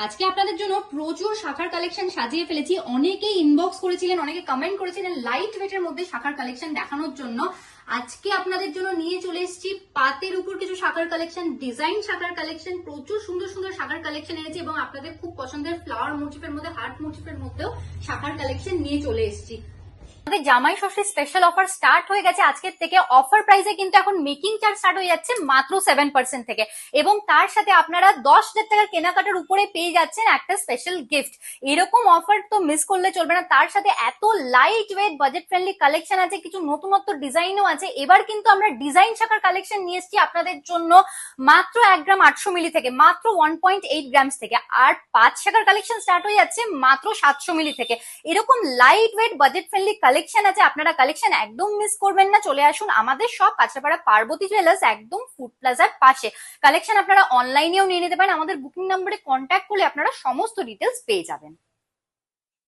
আজকে আপনাদের জন্য প্রচুর শাখার কালেকশন সাজিয়ে ফেলেছি। অনেকেই ইনবক্স করেছিলেন, অনেকে কমেন্ট করেছিলেন লাইট ওয়েটের মধ্যে শাখার কালেকশন দেখানোর জন্য। আজকে আপনাদের জন্য নিয়ে চলে এসেছি পাতের উপর কিছু শাখার কালেকশন, ডিজাইন শাখার কালেকশন, প্রচুর সুন্দর সুন্দর শাখার কালেকশন এনেছি এবং আপনাদের খুব পছন্দের ফ্লাওয়ার মোটিফের মধ্যে, হার্ট মোটিফের মধ্যেও শাখার কালেকশন নিয়ে চলে এসেছি। আমাদের জামাই ষষ্ঠীর স্পেশাল অফার স্টার্ট হয়ে গেছে আজকের থেকে। অফার প্রাইসে কিন্তু এখন মেকিং চার্জ স্টার্ট হয়ে যাচ্ছে মাত্র 7% থেকে, এবং তার সাথে আপনারা 10,000 টাকার কেনাকাটার উপরে পেয়ে যাচ্ছেন একটা স্পেশাল গিফট। এরকম অফার তো মিস করলে চলবে না। তার সাথে এত light weight budget friendly collection আছে, কিছু নতুনত্ব ডিজাইনও আছে। এবার কিন্তু আমরা ডিজাইন শাখার কালেকশন নিয়ে এসেছি আপনাদের জন্য মাত্র 1 গ্রাম 800 মিলি থেকে, মাত্র 1.8 গ্রামস থেকে। আর 5 শাখার কালেকশন স্টার্ট হয়ে যাচ্ছে মাত্র 700 মিলি থেকে। এরকম light weight budget friendly collection আছে, আপনারা কালেকশন একদম মিস করবেন না। চলে আসুন আমাদের সব কাঁচরাপাড়া পার্বতী জুয়েলার্স, একদম ফুড প্লাজার পাশে। কালেকশন আপনারা অনলাইনেও নিয়ে নিতে পারেন, আমাদের বুকিং নাম্বারে কন্ট্যাক্ট করলে আপনারা সমস্ত ডিটেলস পেয়ে যাবেন।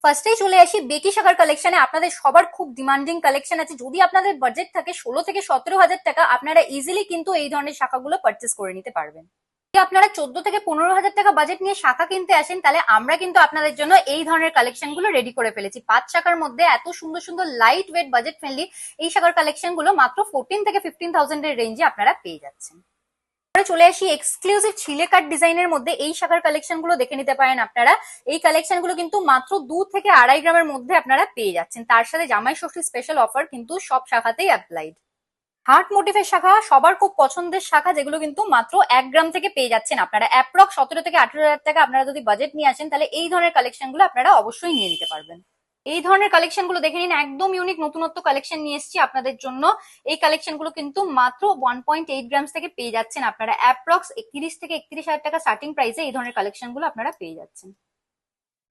ফার্স্টেই চলে আসি বেকি শাখার কালেকশনে। আপনাদের সবার খুব ডিমান্ডিং কালেকশন আছে। যদি আপনাদের বাজেট থাকে 16 থেকে 17,000 টাকা, আপনারা ইজিলি কিন্তু এই ধরনের শাখাগুলো পারচেস করে নিতে পারবেন। যদি আপনারা 14 থেকে 15,000 টাকা বাজেট নিয়ে শাখা কিনতে আসেন, তাহলে আমরা কিন্তু আপনাদের জন্য এই ধরনের কালেকশন গুলো রেডি করে ফেলেছি। 5 শাখার মধ্যে এত সুন্দর সুন্দর লাইট ওয়েট বাজেট ফ্রেন্ডলি এই শাখার কালেকশন গুলো মাত্র 14 থেকে 15,000 এর রেঞ্জে আপনারা পেয়ে যাচ্ছেন। চলে আসি এক্সক্লুসিভ ছিলে কাট ডিজাইনের মধ্যে। এই শাখার কালেকশন গুলো দেখে নিতে পারেন আপনারা। এই কালেকশন গুলো কিন্তু মাত্র 2 থেকে 2.5 গ্রামের মধ্যে আপনারা পেয়ে যাচ্ছেন। তার সাথে জামাই ষষ্ঠী স্পেশাল অফার কিন্তু সব শাখাতেই অ্যাপ্লাইড। হার্ট মোটিভের শাখা সবার খুব পছন্দের শাখা, যেগুলো কিন্তু মাত্র 1 গ্রাম থেকে পেয়ে যাচ্ছেন আপনারা। অ্যাপ্রক্স 17 থেকে 18,000 টাকা আপনারা যদি বাজেট নিয়ে আসেন, তাহলে এই ধরনের কালেকশন গুলো আপনারা অবশ্যই নিয়ে নিতে পারবেন। এই ধরনের কালেকশন গুলো দেখে নিন, একদম ইউনিক নতুনত্ব কালেকশন নিয়ে এসেছি আপনাদের জন্য। এই কালেকশন গুলো কিন্তু মাত্র 1.8 গ্রামস থেকে পেয়ে যাচ্ছেন আপনারা। অ্যাপ্রক্স 31 থেকে 31,000 টাকা স্টার্টিং প্রাইসে এই ধরনের কালেকশন গুলো আপনারা পেয়ে যাচ্ছেন।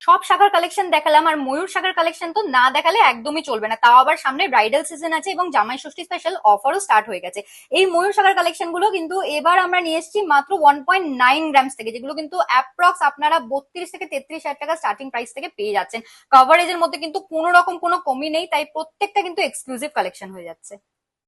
সব শাখার কালেকশন দেখালাম, আর ময়ূর শাখার কালেকশন তো না দেখালে একদমই চলবে না। তাও আবার সামনে ব্রাইডাল সিজন আছে এবং জামাই ষষ্ঠী স্পেশাল অফারও স্টার্ট হয়ে গেছে। এই ময়ূর শাখার কালেকশন গুলো কিন্তু এবার আমরা নিয়ে এসেছি মাত্র 1.9 গ্রামস থেকে, যেগুলো কিন্তু অ্যাপ্রক্স আপনারা 32 থেকে 33,000 টাকা স্টার্টিং প্রাইস থেকে পেয়ে যাচ্ছেন। কভারেজের মধ্যে কিন্তু কোনো রকম কোনো কমি নেই, তাই প্রত্যেকটা কিন্তু এক্সক্লুসিভ কালেকশন হয়ে যাচ্ছে।